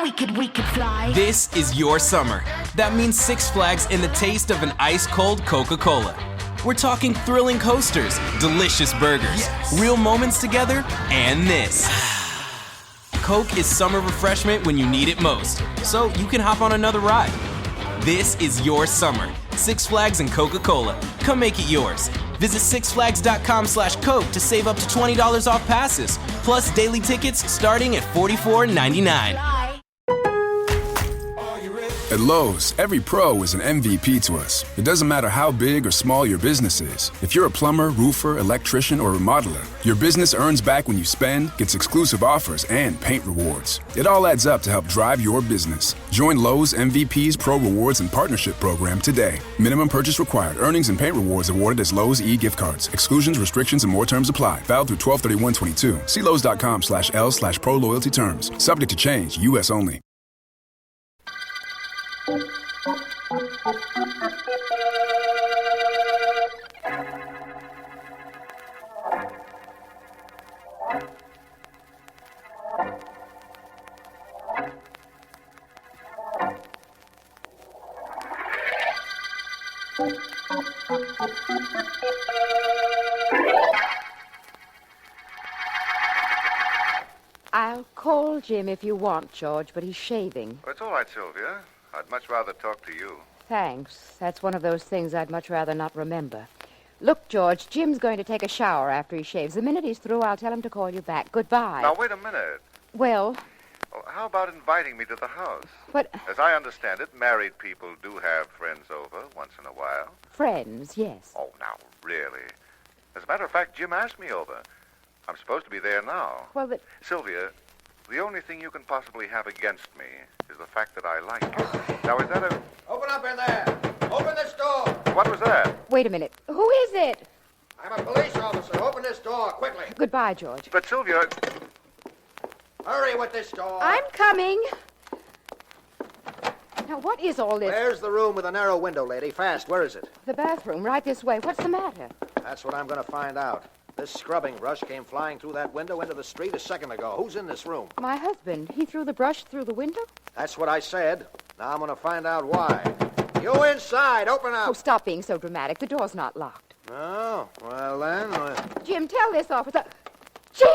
we could fly. This is your summer. That means Six Flags and the taste of an ice-cold Coca-Cola. We're talking thrilling coasters, delicious burgers, real moments together, and this. Coke is summer refreshment when you need it most, so you can hop on another ride. This is your summer. Six Flags and Coca-Cola. Come make it yours. Visit sixflags.com/Coke to save up to $20 off passes, plus daily tickets starting at $44.99. At Lowe's, every pro is an MVP to us. It doesn't matter how big or small your business is. If you're a plumber, roofer, electrician, or remodeler, your business earns back when you spend, gets exclusive offers, and paint rewards. It all adds up to help drive your business. Join Lowe's MVP's Pro Rewards and Partnership Program today. Minimum purchase required. Earnings and paint rewards awarded as Lowe's e-gift cards. Exclusions, restrictions, and more terms apply. Valid through 12/31/22. See Lowe's.com/L/Pro Loyalty terms. Subject to change. U.S. only. I'll call Jim if you want, George, but he's shaving. Well, it's all right, Sylvia. I'd much rather talk to you. Thanks. That's one of those things I'd much rather not remember. Look, George, Jim's going to take a shower after he shaves. The minute he's through, I'll tell him to call you back. Goodbye. Now, wait a minute. Well... How about inviting me to the house? But... As I understand it, married people do have friends over once in a while. Friends, yes. Oh, now, really? As a matter of fact, Jim asked me over. I'm supposed to be there now. Well, but... Sylvia, the only thing you can possibly have against me is the fact that I like you. Now, is that a... Open up in there! Open this door! What was that? Wait a minute. Who is it? I'm a police officer. Open this door, quickly. Goodbye, George. But, Sylvia... Hurry with this door. I'm coming. Now, what is all this? Where's the room with a narrow window, lady? Fast, where is it? The bathroom, right this way. What's the matter? That's what I'm going to find out. This scrubbing brush came flying through that window into the street a second ago. Who's in this room? My husband. He threw the brush through the window? That's what I said. Now I'm going to find out why. You inside. Open up. Oh, stop being so dramatic. The door's not locked. Oh, well then... Jim, tell this officer... Jim!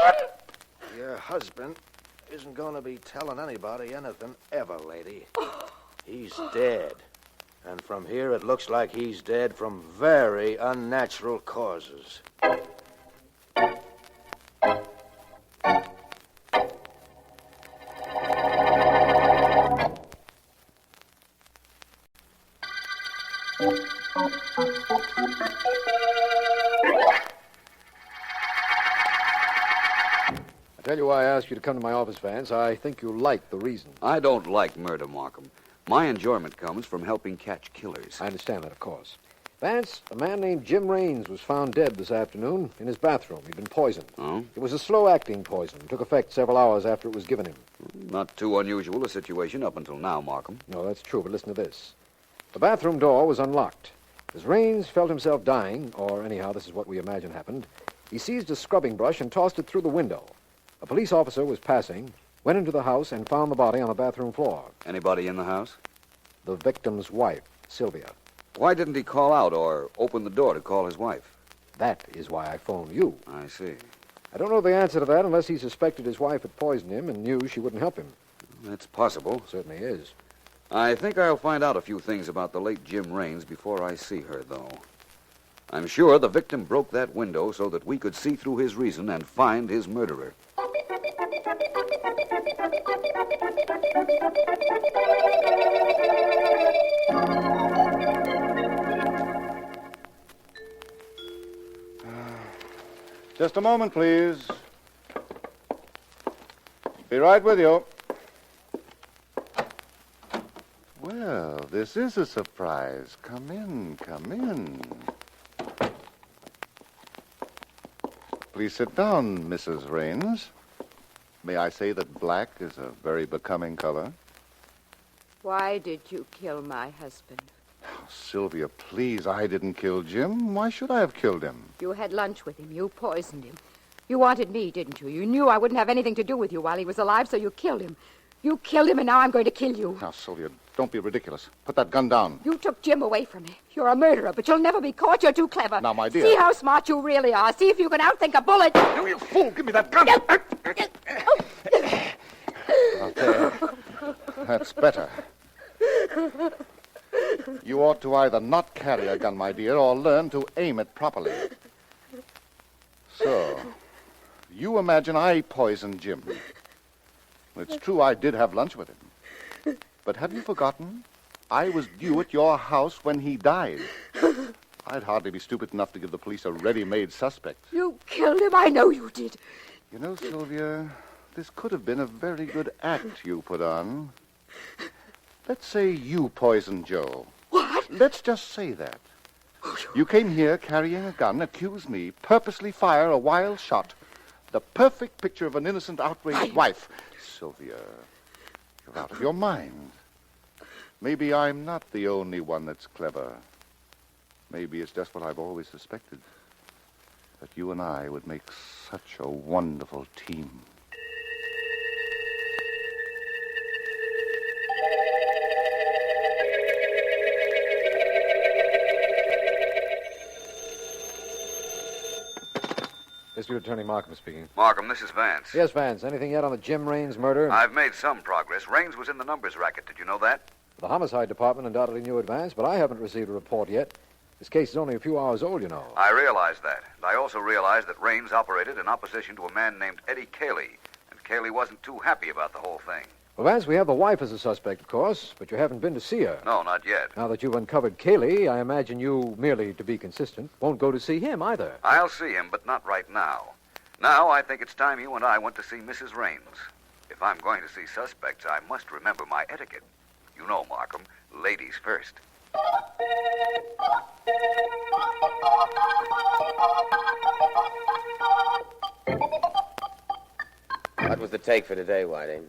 Your husband isn't going to be telling anybody anything ever, lady. He's dead. And from here it looks like he's dead from very unnatural causes. I tell you why I asked you to come to my office, Vance. I think you'll like the reason. I don't like murder, Markham. My enjoyment comes from helping catch killers. I understand that, of course. Vance, a man named Jim Raines was found dead this afternoon in his bathroom. He'd been poisoned. Oh? It was a slow-acting poison. It took effect several hours after it was given him. Not too unusual a situation up until now, Markham. No, that's true, but listen to this. The bathroom door was unlocked. As Raines felt himself dying, or anyhow, this is what we imagine happened, he seized a scrubbing brush and tossed it through the window. A police officer was passing, went into the house, and found the body on the bathroom floor. Anybody in the house? The victim's wife, Sylvia. Why didn't he call out or open the door to call his wife? That is why I phoned you. I see. I don't know the answer to that unless he suspected his wife had poisoned him and knew she wouldn't help him. That's possible. Certainly is. I think I'll find out a few things about the late Jim Raines before I see her, though. I'm sure the victim broke that window so that we could see through his reason and find his murderer. Just a moment, please. Be right with you. Well, this is a surprise. Come in, come in. Please sit down, Mrs. Raines. May I say that black is a very becoming color? Why did you kill my husband? Oh, Sylvia, please, I didn't kill Jim. Why should I have killed him? You had lunch with him. You poisoned him. You wanted me, didn't you? You knew I wouldn't have anything to do with you while he was alive, so you killed him. You killed him, and now I'm going to kill you. Now, Sylvia, don't be ridiculous. Put that gun down. You took Jim away from me. You're a murderer, but you'll never be caught. You're too clever. Now, my dear. See how smart you really are. See if you can outthink a bullet. You fool! Give me that gun! Out there. That's better. You ought to either not carry a gun, my dear, or learn to aim it properly. So, you imagine I poisoned Jim. It's true I did have lunch with him. But have you forgotten? I was due at your house when he died. I'd hardly be stupid enough to give the police a ready-made suspect. You killed him. I know you did. You know, Sylvia, this could have been a very good act you put on. Let's say you poisoned Joe. What? Let's just say that. You came here carrying a gun, accuse me, purposely fire a wild shot. The perfect picture of an innocent, outraged wife. Sylvia, you're out of your mind. Maybe I'm not the only one that's clever. Maybe it's just what I've always suspected. That you and I would make such a wonderful team. District Attorney Markham speaking. Markham, this is Vance. Yes, Vance. Anything yet on the Jim Raines murder? I've made some progress. Raines was in the numbers racket. Did you know that? The homicide department undoubtedly knew Vance, but I haven't received a report yet. This case is only a few hours old, you know. I realize that. And I also realize that Raines operated in opposition to a man named Eddie Cayley. And Cayley wasn't too happy about the whole thing. Well, Vance, we have the wife as a suspect, of course, but you haven't been to see her. No, not yet. Now that you've uncovered Cayley, I imagine you, merely to be consistent, won't go to see him either. I'll see him, but not right now. Now I think it's time you and I went to see Mrs. Raines. If I'm going to see suspects, I must remember my etiquette. You know, Markham, ladies first. What was the take for today, Whitey?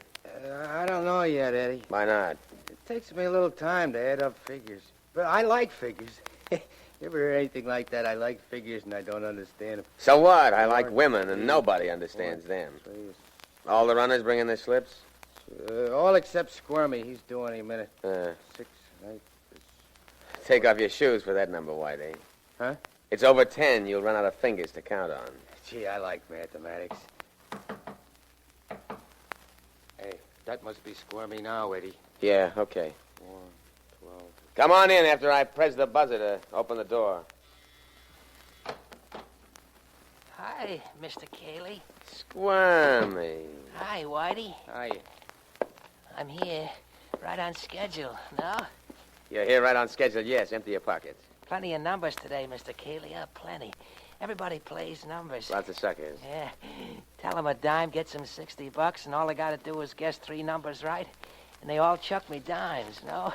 I don't know yet, Eddie. Why not? It takes me a little time to add up figures. But I like figures. You ever hear anything like that? I like figures and I don't understand them. So what? I like women, and nobody understands them. All the runners bringing their slips? All except Squirmy. He's due any minute. 6, 8... Take off your shoes for that number, Whitey. Huh? It's over 10. You'll run out of fingers to count on. Gee, I like mathematics. Hey, that must be Squirmy now, Eddie. Yeah, okay. 4, 12... Come on in after I press the buzzer to open the door. Hi, Mr. Cayley. Squirmy. Hi, Whitey. Hi. I'm here, right on schedule. No? You're here right on schedule, yes. Empty your pockets. Plenty of numbers today, Mr. Cayley. Plenty. Everybody plays numbers. Lots of suckers. Yeah. Tell them a dime gets them $60, and all they got to do is guess 3 numbers right, and they all chuck me dimes, no?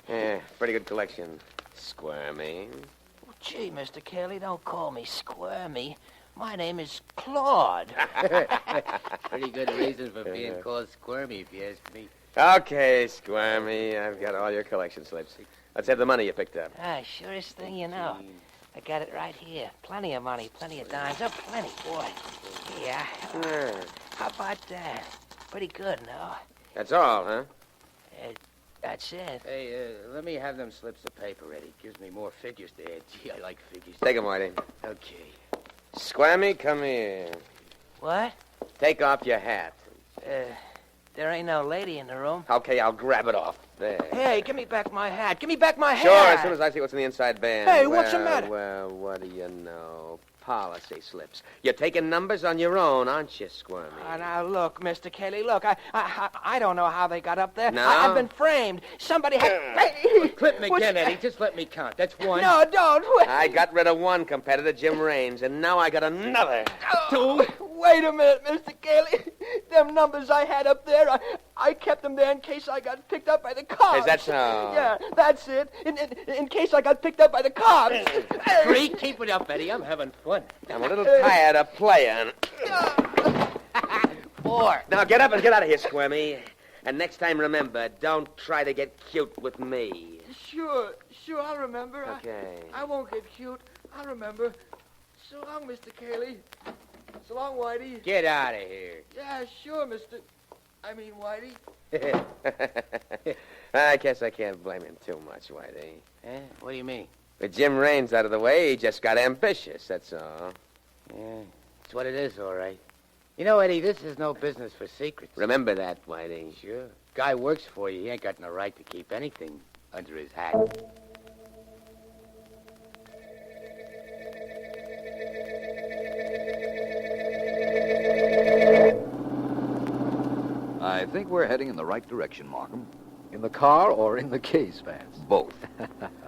Yeah, pretty good collection. Squirmy. Well, gee, Mr. Cayley, don't call me Squirmy. My name is Claude. Pretty good reason for being called Squirmy, if you ask me. Okay, Squirmy. I've got all your collection slips. Let's have the money you picked up. Surest thing you know. I got it right here. Plenty of money, plenty of dimes. Oh, plenty, boy. Yeah. How about that? Pretty good, no? That's all, huh? That's it. Hey, let me have them slips of paper, Eddie. Gives me more figures to add. Gee, I like figures. Take 'em, Whitey. Okay. Squirmy, come here. What? Take off your hat. There ain't no lady in the room. Okay, I'll grab it off. There. Hey, give me back my hat. Give me back my hat. Sure, as soon as I see what's in the inside band. Hey, what's the matter? Well, what do you know? Policy slips. You're taking numbers on your own, aren't you, Squirmy? Now, look, Mr. Cayley, look. I don't know how they got up there. No? I've been framed. Somebody had... Hey, Clip me again, Eddie. Just let me count. That's 1. No, don't. I got rid of one competitor, Jim Raines, and now I got another. 2. Wait a minute, Mr. Cayley. Them numbers I had up there, I kept them there in case I got picked up by the cops. Is that so? Yeah, that's it. In case I got picked up by the cops. 3, keep it up, Eddie. I'm having fun. I'm a little tired of playing. 4. Now get up and get out of here, Squirmy. And next time, remember, don't try to get cute with me. Sure, I'll remember. Okay. I won't get cute. I'll remember. So long, Mr. Cayley. So long, Whitey. Get out of here. Yeah, sure, Mr. I mean, Whitey. I guess I can't blame him too much, Whitey. Eh? What do you mean? With Jim Raines out of the way, he just got ambitious, that's all. Yeah, it's what it is, all right. You know, Eddie, this is no business for secrets. Remember that, Whitey. Sure. Guy works for you. He ain't got no right to keep anything under his hat. I think we're heading in the right direction, Markham. In the car or in the case, Vance? Both.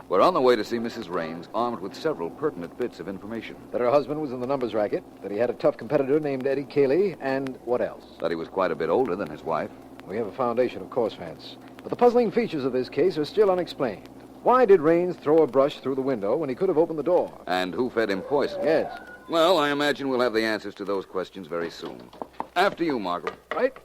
We're on the way to see Mrs. Raines, armed with several pertinent bits of information. That her husband was in the numbers racket, that he had a tough competitor named Eddie Cayley, and what else? That he was quite a bit older than his wife. We have a foundation, of course, Vance. But the puzzling features of this case are still unexplained. Why did Raines throw a brush through the window when he could have opened the door? And who fed him poison? Yes. Well, I imagine we'll have the answers to those questions very soon. After you, Markham. Right?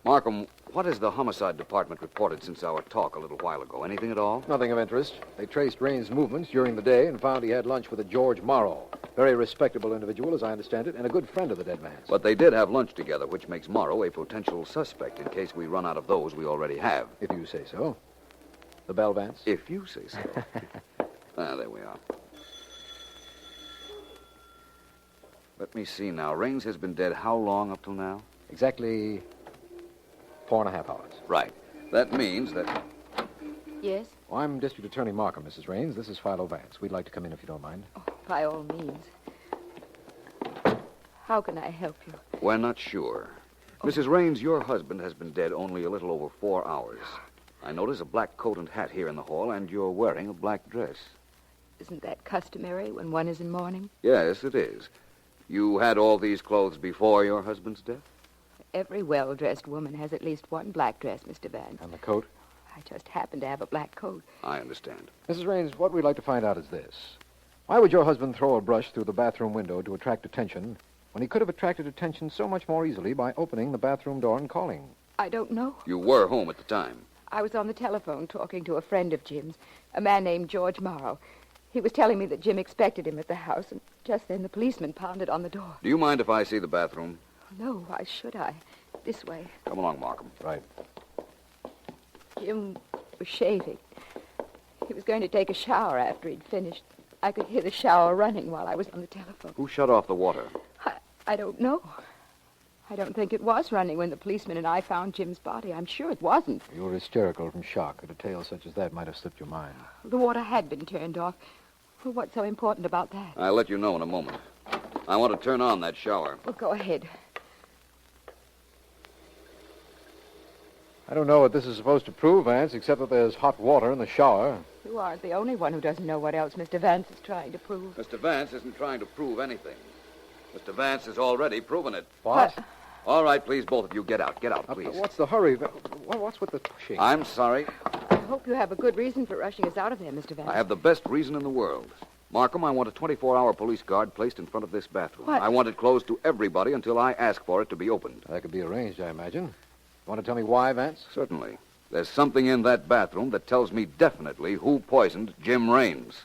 Markham, what has the homicide department reported since our talk a little while ago? Anything at all? Nothing of interest. They traced Raines' movements during the day and found he had lunch with a George Morrow. Very respectable individual, as I understand it, and a good friend of the dead man's. But they did have lunch together, which makes Morrow a potential suspect in case we run out of those we already have. If you say so. The bell, Vance? If you say so. There we are. Let me see now. Raines has been dead how long up till now? Exactly 4.5 hours. Right. That means that... Yes? Well, I'm District Attorney Markham, Mrs. Raines. This is Philo Vance. We'd like to come in if you don't mind. Oh, by all means. How can I help you? We're not sure. Mrs. Raines, your husband has been dead only a little over 4 hours. I notice a black coat and hat here in the hall, and you're wearing a black dress. Isn't that customary when one is in mourning? Yes, it is. You had all these clothes before your husband's death? Every well-dressed woman has at least one black dress, Mr. Vance. And the coat? I just happen to have a black coat. I understand. Mrs. Raines, what we'd like to find out is this. Why would your husband throw a brush through the bathroom window to attract attention when he could have attracted attention so much more easily by opening the bathroom door and calling? I don't know. You were home at the time. I was on the telephone talking to a friend of Jim's, a man named George Morrow. He was telling me that Jim expected him at the house, and just then the policeman pounded on the door. Do you mind if I see the bathroom? No, why should I? This way. Come along, Markham. Right. Jim was shaving. He was going to take a shower after he'd finished. I could hear the shower running while I was on the telephone. Who shut off the water? I don't know. I don't think it was running when the policeman and I found Jim's body. I'm sure it wasn't. You were hysterical from shock. A detail such as that might have slipped your mind. The water had been turned off. Well, what's so important about that? I'll let you know in a moment. I want to turn on that shower. Well, go ahead. I don't know what this is supposed to prove, Vance, except that there's hot water in the shower. You aren't the only one who doesn't know what else Mr. Vance is trying to prove. Mr. Vance isn't trying to prove anything. Mr. Vance has already proven it. What? All right, please, both of you, get out. Get out, please. What's the hurry? What's with the pushing? I'm sorry. I hope you have a good reason for rushing us out of there, Mr. Vance. I have the best reason in the world. Markham, I want a 24-hour police guard placed in front of this bathroom. What? I want it closed to everybody until I ask for it to be opened. That could be arranged, I imagine. You want to tell me why, Vance? Certainly. There's something in that bathroom that tells me definitely who poisoned Jim Raines.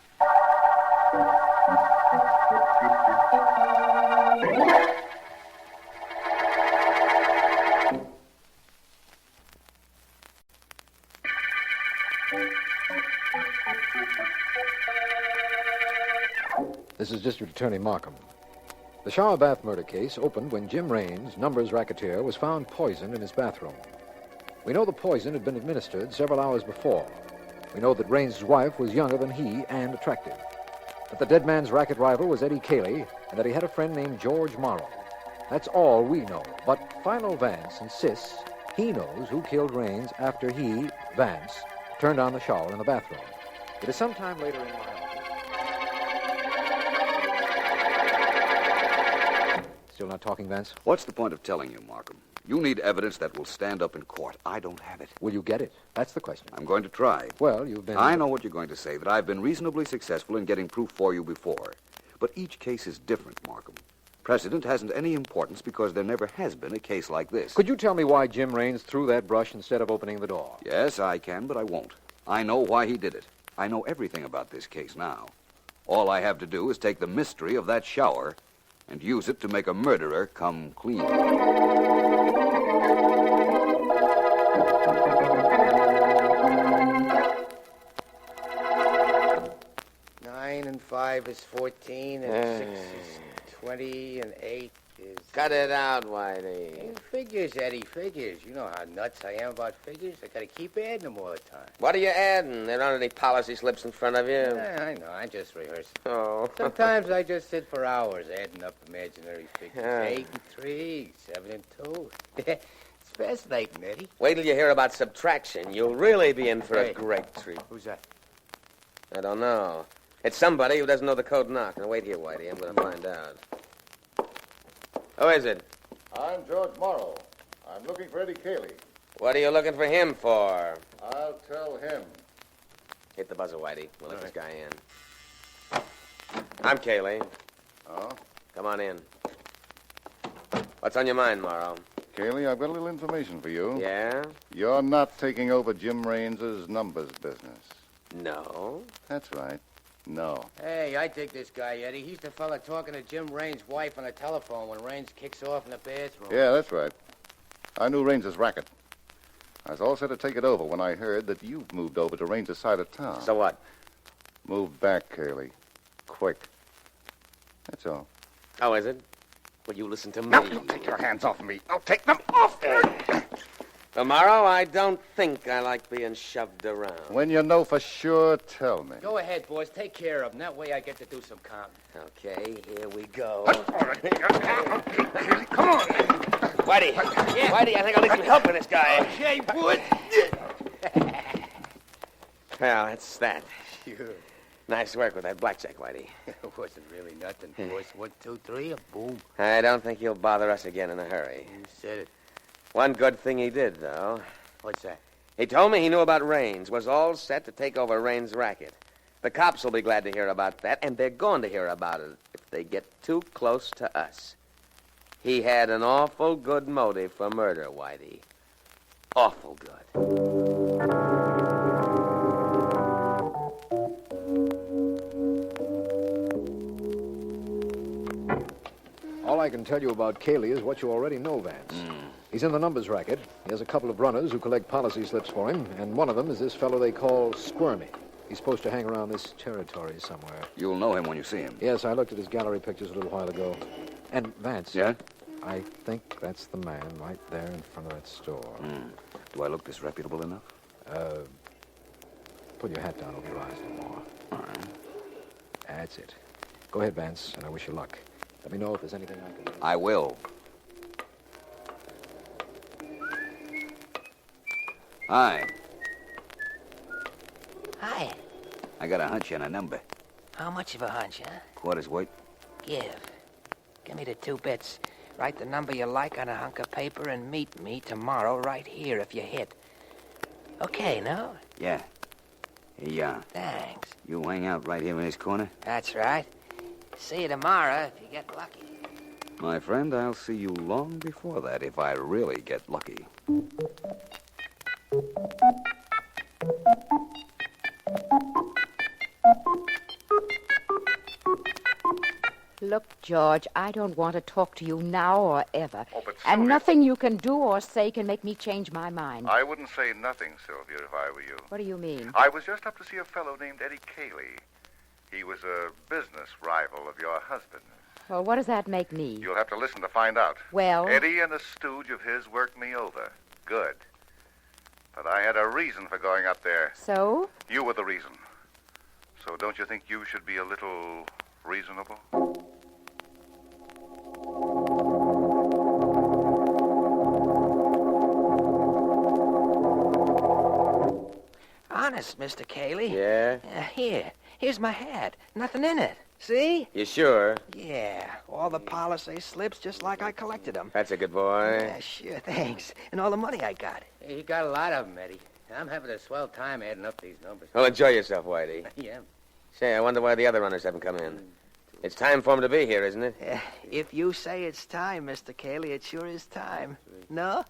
This is District Attorney Markham. The shower bath murder case opened when Jim Raines, numbers racketeer, was found poisoned in his bathroom. We know the poison had been administered several hours before. We know that Raines' wife was younger than he and attractive. That the dead man's racket rival was Eddie Cayley, and that he had a friend named George Morrow. That's all we know. But Philo Vance insists he knows who killed Raines after he, Vance, turned on the shower in the bathroom. It is sometime later in my office. Still not talking, Vance? What's the point of telling you, Markham? You need evidence that will stand up in court. I don't have it. Will you get it? That's the question. I'm going to try. Well, you've been... I know what you're going to say, that I've been reasonably successful in getting proof for you before. But each case is different, Markham. Precedent hasn't any importance because there never has been a case like this. Could you tell me why Jim Raines threw that brush instead of opening the door? Yes, I can, but I won't. I know why he did it. I know everything about this case now. All I have to do is take the mystery of that shower and use it to make a murderer come clean. 9 and 5 is 14, and 6 is 20, and 8 is... Cut it out, Whitey. Figures, Eddie, figures. You know how nuts I am about figures. I gotta keep adding them all the time. What are you adding? There aren't any policy slips in front of you. Yeah, I know. I just rehearse. Oh. Sometimes I just sit for hours adding up imaginary figures. Yeah. 8 and 3, 7 and 2. It's fascinating, Eddie. Wait till you hear about subtraction. You'll really be in for Hey. a great treat. Who's that? I don't know. It's somebody who doesn't know the code knock. Now, wait here, Whitey. I'm going to find out. Who is it? I'm George Morrow. I'm looking for Eddie Cayley. What are you looking for him for? I'll tell him. Hit the buzzer, Whitey. We'll let this guy in. I'm Cayley. Oh? Come on in. What's on your mind, Morrow? Cayley, I've got a little information for you. Yeah? You're not taking over Jim Raines's numbers business. No. That's right. No. Hey, I dig this guy, Eddie. He's the fella talking to Jim Raines' wife on the telephone when Raines kicks off in the bathroom. Yeah, that's right. I knew Raines's racket. I was all set to take it over when I heard that you've moved over to Raines's side of town. So what? Move back, Cayley. Quick. That's all. Oh, is it? Will you listen to me? Now, you take your hands off me. I'll take them off. Tomorrow, I don't think I like being shoved around. When you know for sure, tell me. Go ahead, boys. Take care of him. That way I get to do some counting. Okay, here we go. Come on. Whitey, Whitey, I think I'll need some help with this guy. Okay, boy. Well, that's that. Sure. Nice work with that blackjack, Whitey. It wasn't really nothing, boys. 1, 2, 3, and boom. I don't think he'll bother us again in a hurry. You said it. One good thing he did, though. What's that? He told me he knew about Raines, was all set to take over Raines' racket. The cops will be glad to hear about that, and they're going to hear about it if they get too close to us. He had an awful good motive for murder, Whitey. Awful good. All I can tell you about Cayley is what you already know, Vance. He's in the numbers racket. He has a couple of runners who collect policy slips for him, and one of them is this fellow they call Squirmy. He's supposed to hang around this territory somewhere. You'll know him when you see him. Yes, I looked at his gallery pictures a little while ago. And, Vance. Yeah? I think that's the man right there in front of that store. Do I look disreputable enough? Pull your hat down over your eyes a little more. All right. That's it. Go ahead, Vance, and I wish you luck. Let me know if there's anything I can do. I will. Hi. Hi. I got a hunch and a number. How much of a hunch, huh? Quarter's weight. Give me the 2 bits. Write the number you like on a hunk of paper and meet me tomorrow right here if you hit. Okay, no? Yeah. Here you are. Thanks. You hang out right here in this corner? That's right. See you tomorrow if you get lucky. My friend, I'll see you long before that if I really get lucky. Look, George, I don't want to talk to you now or ever. Oh, but And Sylvia- nothing you can do or say can make me change my mind. I wouldn't say nothing, Sylvia, if I were you. What do you mean? I was just up to see a fellow named Eddie Cayley. He was a business rival of your husband's. Well, what does that make me? You'll have to listen to find out. Well, Eddie and a stooge of his worked me over. Good. But I had a reason for going up there. so? You were the reason. So don't you think you should be a little reasonable? Honest, Mr. Cayley. Yeah? Here's my hat. Nothing in it. See? You sure? Yeah, all the policy slips just like I collected them. That's a good boy. Yeah, sure, thanks. And all the money I got. You got a lot of them, Eddie. I'm having a swell time adding up these numbers. Well, enjoy yourself, Whitey. Yeah. Say, I wonder why the other runners haven't come in. It's time for them to be here, isn't it? If you say it's time, Mr. Cayley, it sure is time. No?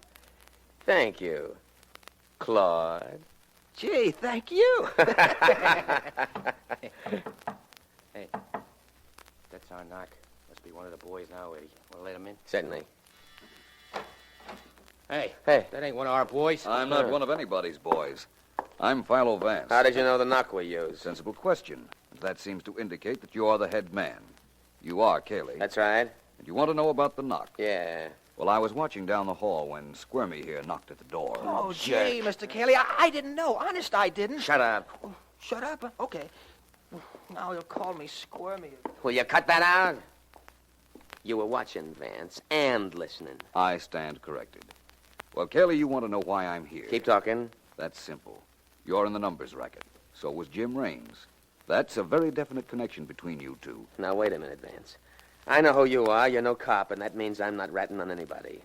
Thank you, Claude. Gee, thank you. Hey, that's our knock. Must Be one of the boys now, Eddie. Want to let him in? Certainly. Hey. Hey. That ain't one of our boys. I'm not one of anybody's boys. I'm Philo Vance. How did you know the knock we used? Sensible question. That seems to indicate that you're the head man. You are Cayley. That's right. And you want to know about the knock? Yeah. Well, I was watching down the hall when Squirmy here knocked at the door. Oh, gee, Mr. Cayley, I didn't know. Honest, I didn't. Shut up. Oh, shut up? Okay. Now he'll call me squirmy. Will you cut that out? You were watching, Vance, and listening. I stand corrected. Well, Cayley, you want to know why I'm here. Keep talking. That's simple. You're in the numbers racket. So was Jim Raines. That's a very definite connection between you two. Now, wait a minute, Vance. I know who you are. You're no cop, and that means I'm not ratting on anybody.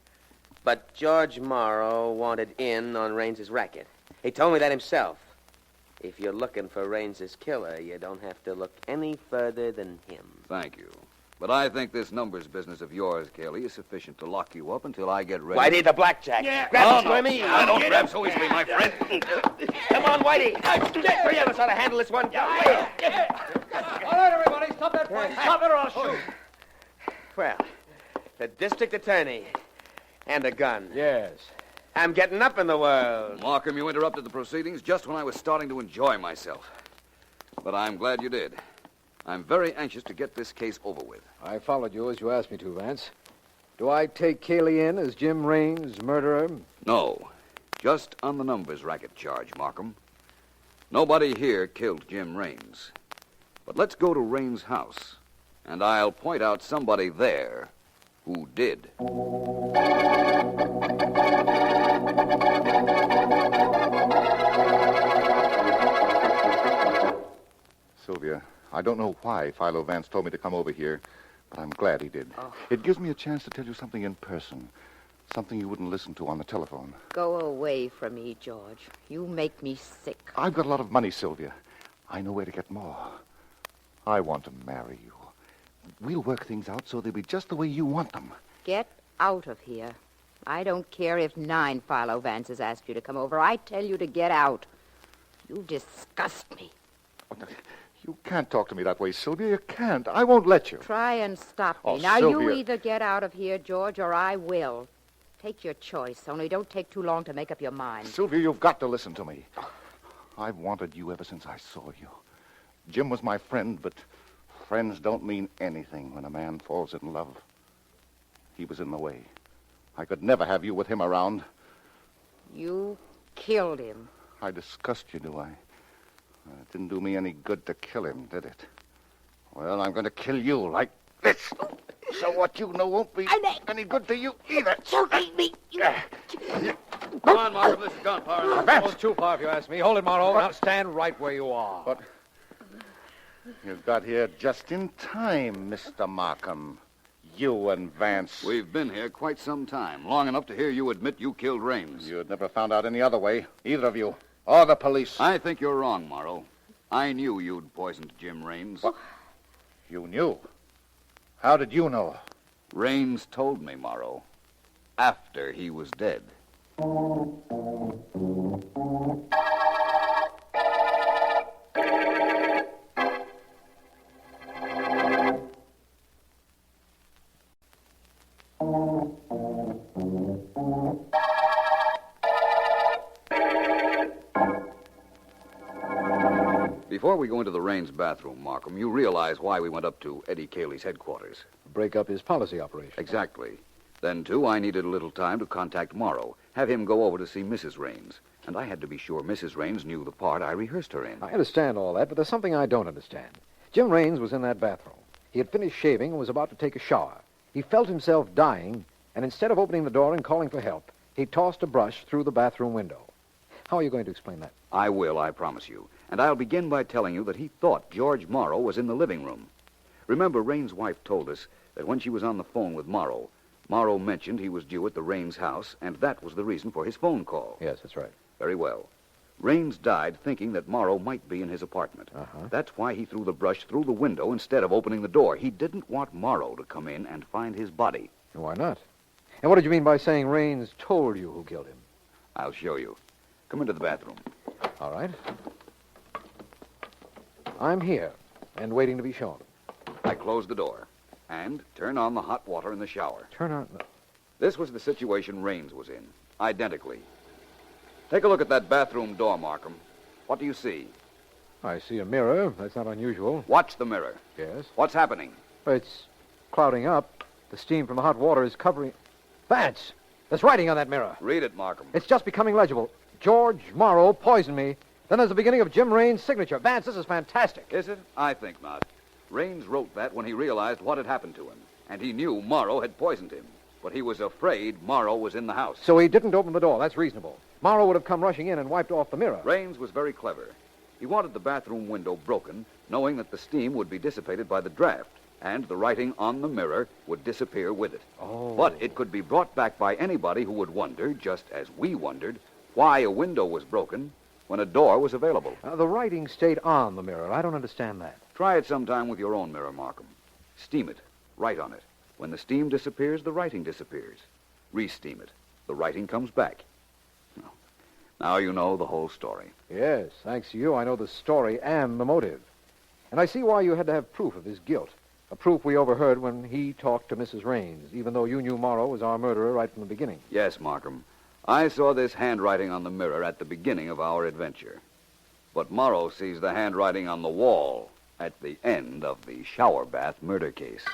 But George Morrow wanted in on Raines's racket. He told me that himself. If you're looking for Raines's killer, you don't have to look any further than him. Thank you. But I think this numbers business of yours, Cayley, is sufficient to lock you up until I get ready. Whitey, the blackjack. Yeah. Grab him, Squirmy. I don't grab so easily, my friend. Come on, Whitey. Three of us ought to handle this one. All right, everybody, stop that fight. Stop it or I'll shoot. Well, the district attorney and a gun. Yes. I'm getting up in the world. Markham, you interrupted the proceedings just when I was starting to enjoy myself. But I'm glad you did. I'm very anxious to get this case over with. I followed you as you asked me to, Vance. Do I take Cayley in as Jim Raines' murderer? No, just on the numbers racket charge, Markham. Nobody here killed Jim Raines. But let's go to Raines' house, and I'll point out somebody there who did. Sylvia, I don't know why Philo Vance told me to come over here, but I'm glad he did. Oh. It gives me a chance to tell you something in person, something you wouldn't listen to on the telephone. Go away from me, George. You make me sick. I've got a lot of money, Sylvia. I know where to get more. I want to marry you. We'll work things out so they'll be just the way you want them. Get out of here. I don't care if 9 Philo Vances ask you to come over. I tell you to get out. You disgust me. You can't talk to me that way, Sylvia. You can't. I won't let you. Try and stop me. Oh, now, Sylvia. you either get out of here, George, or I will. Take your choice, only don't take too long to make up your mind. Sylvia, you've got to listen to me. I've wanted you ever since I saw you. Jim was my friend, but friends don't mean anything when a man falls in love. He was in the way. I could never have you with him around. You killed him. I disgust you, do I? It didn't do me any good to kill him, did it? Well, I'm going to kill you like this. So what you know won't be any good to you either. Don't eat me. Come on, Markham, this is gunfire. That's too far if you ask me. Hold it, Morrow. Now stand right where you are. But you got here just in time, Mr. Markham. You and Vance. We've been here quite some time, long enough to hear you admit you killed Raines. You'd never found out any other way, either of you, or the police. I think you're wrong, Morrow. I knew you'd poisoned Jim Raines. What? You knew? How did you know? Raines told me, Morrow, after he was dead. Before we go into the Raines bathroom, Markham, you realize why we went up to Eddie Cayley's headquarters. Break up his policy operation. Exactly. Then, too, I needed a little time to contact Morrow, have him go over to see Mrs. Raines. And I had to be sure Mrs. Raines knew the part I rehearsed her in. I understand all that, but there's something I don't understand. Jim Raines was in that bathroom. He had finished shaving and was about to take a shower. He felt himself dying, and instead of opening the door and calling for help, he tossed a brush through the bathroom window. How are you going to explain that? I will, I promise you. And I'll begin by telling you that he thought George Morrow was in the living room. Remember, Raines' wife told us that when she was on the phone with Morrow, Morrow mentioned he was due at the Raines house, and that was the reason for his phone call. Yes, that's right. Very well. Raines died thinking that Morrow might be in his apartment. That's why he threw the brush through the window instead of opening the door. He didn't want Morrow to come in and find his body. Why not? And what did you mean by saying Raines told you who killed him? I'll show you. Come into the bathroom. All right. I'm here and waiting to be shown. I closed the door. and turn on the hot water in the shower. Turn on... This was the situation Raines was in, identically. Take a look at that bathroom door, Markham. What do you see? I see a mirror. That's not unusual. Watch the mirror. Yes. What's happening? It's clouding up. The steam from the hot water is covering... Vance! There's writing on that mirror. Read it, Markham. It's just becoming legible. George Morrow poisoned me. Then there's the beginning of Jim Raines' signature. Vance, this is fantastic. Is it? I think not. Raines wrote that when he realized what had happened to him, and he knew Morrow had poisoned him. But he was afraid Morrow was in the house. So he didn't open the door. That's reasonable. Morrow would have come rushing in and wiped off the mirror. Raines was very clever. He wanted the bathroom window broken, knowing that the steam would be dissipated by the draft, and the writing on the mirror would disappear with it. Oh. But it could be brought back by anybody who would wonder, just as we wondered, why a window was broken when a door was available. The writing stayed on the mirror. I don't understand that. Try it sometime with your own mirror, Markham. Steam it. Write on it. When the steam disappears, the writing disappears. Re-steam it. The writing comes back. Now you know the whole story. Yes, thanks to you, I know the story and the motive. And I see why you had to have proof of his guilt. A proof we overheard when he talked to Mrs. Raines, even though you knew Morrow was our murderer right from the beginning. Yes, Markham. I saw this handwriting on the mirror at the beginning of our adventure. But Morrow sees the handwriting on the wall at the end of the shower bath murder case.